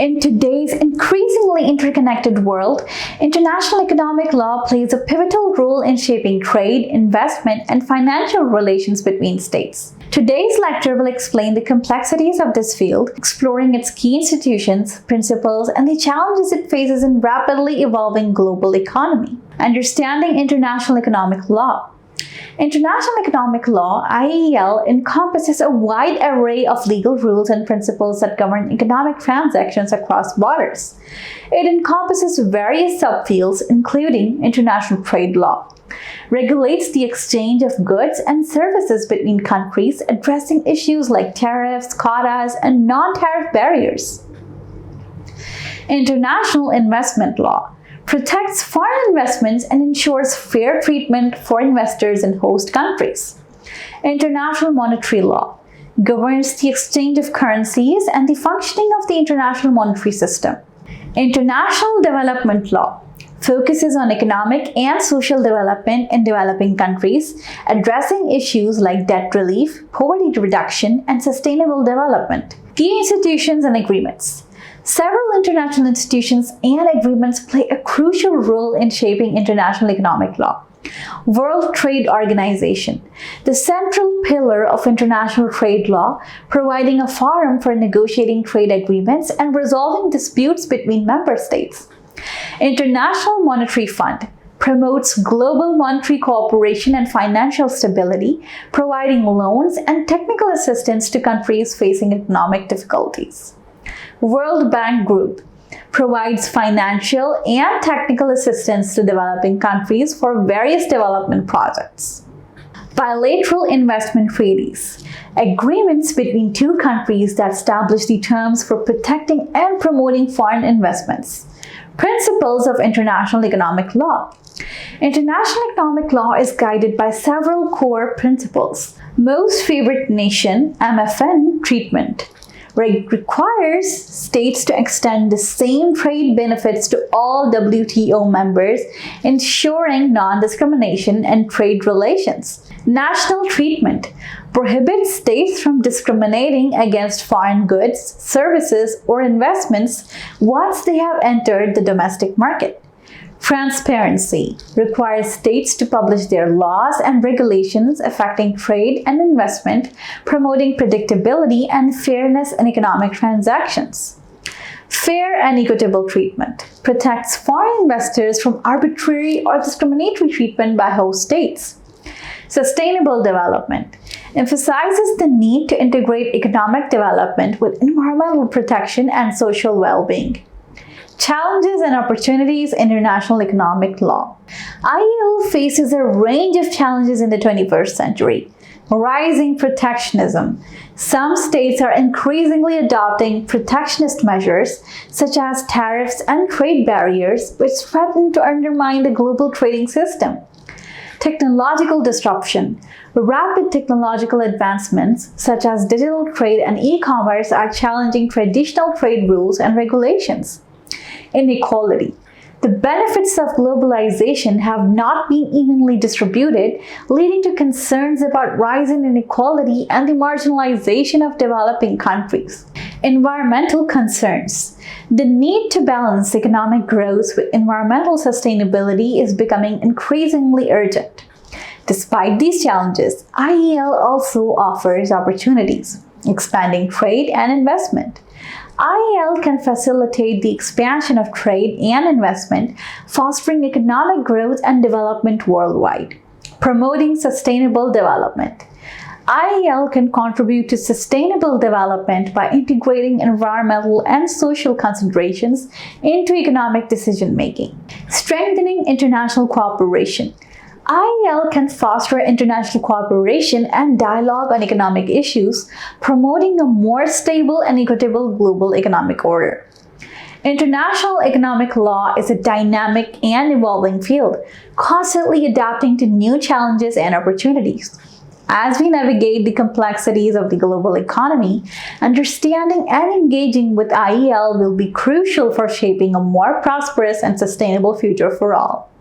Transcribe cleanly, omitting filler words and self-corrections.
In today's increasingly interconnected world, international economic law plays a pivotal role in shaping trade, investment, and financial relations between states. Today's lecture will explain the complexities of this field, exploring its key institutions, principles, and the challenges it faces in rapidly evolving global economy. Understanding international economic law. International economic law, IEL, encompasses a wide array of legal rules and principles that govern economic transactions across borders. It encompasses various subfields, including international trade law, regulates the exchange of goods and services between countries, addressing issues like tariffs, quotas, and non-tariff barriers. International investment law protects foreign investments and ensures fair treatment for investors in host countries. International monetary law governs the exchange of currencies and the functioning of the international monetary system. International development law focuses on economic and social development in developing countries, addressing issues like debt relief, poverty reduction, and sustainable development. Key institutions and agreements. Several international institutions and agreements play a crucial role in shaping international economic law. World Trade Organization, the central pillar of international trade law, providing a forum for negotiating trade agreements and resolving disputes between member states. International Monetary Fund promotes global monetary cooperation and financial stability, providing loans and technical assistance to countries facing economic difficulties. World Bank Group provides financial and technical assistance to developing countries for various development projects. Bilateral investment treaties, agreements between two countries that establish the terms for protecting and promoting foreign investments. Principles of international economic law. International economic law is guided by several core principles. Most favored nation, MFN, treatment requires states to extend the same trade benefits to all WTO members, ensuring non-discrimination in trade relations. National treatment prohibits states from discriminating against foreign goods, services, or investments once they have entered the domestic market. Transparency requires states to publish their laws and regulations affecting trade and investment, promoting predictability and fairness in economic transactions. Fair and equitable treatment protects foreign investors from arbitrary or discriminatory treatment by host states. Sustainable development emphasizes the need to integrate economic development with environmental protection and social well-being. Challenges and opportunities in international economic law. IEL faces a range of challenges in the 21st century. Rising protectionism. Some states are increasingly adopting protectionist measures such as tariffs and trade barriers, which threaten to undermine the global trading system. Technological disruption. Rapid technological advancements such as digital trade and e-commerce are challenging traditional trade rules and regulations. Inequality. The benefits of globalization have not been evenly distributed, leading to concerns about rising inequality and the marginalization of developing countries. Environmental concerns. The need to balance economic growth with environmental sustainability is becoming increasingly urgent. Despite these challenges, IEL also offers opportunities, expanding trade and investment. IEL can facilitate the expansion of trade and investment, fostering economic growth and development worldwide. Promoting sustainable development. IEL can contribute to sustainable development by integrating environmental and social considerations into economic decision-making. Strengthening international cooperation. IEL can foster international cooperation and dialogue on economic issues, promoting a more stable and equitable global economic order. International economic law is a dynamic and evolving field, constantly adapting to new challenges and opportunities. As we navigate the complexities of the global economy, understanding and engaging with IEL will be crucial for shaping a more prosperous and sustainable future for all.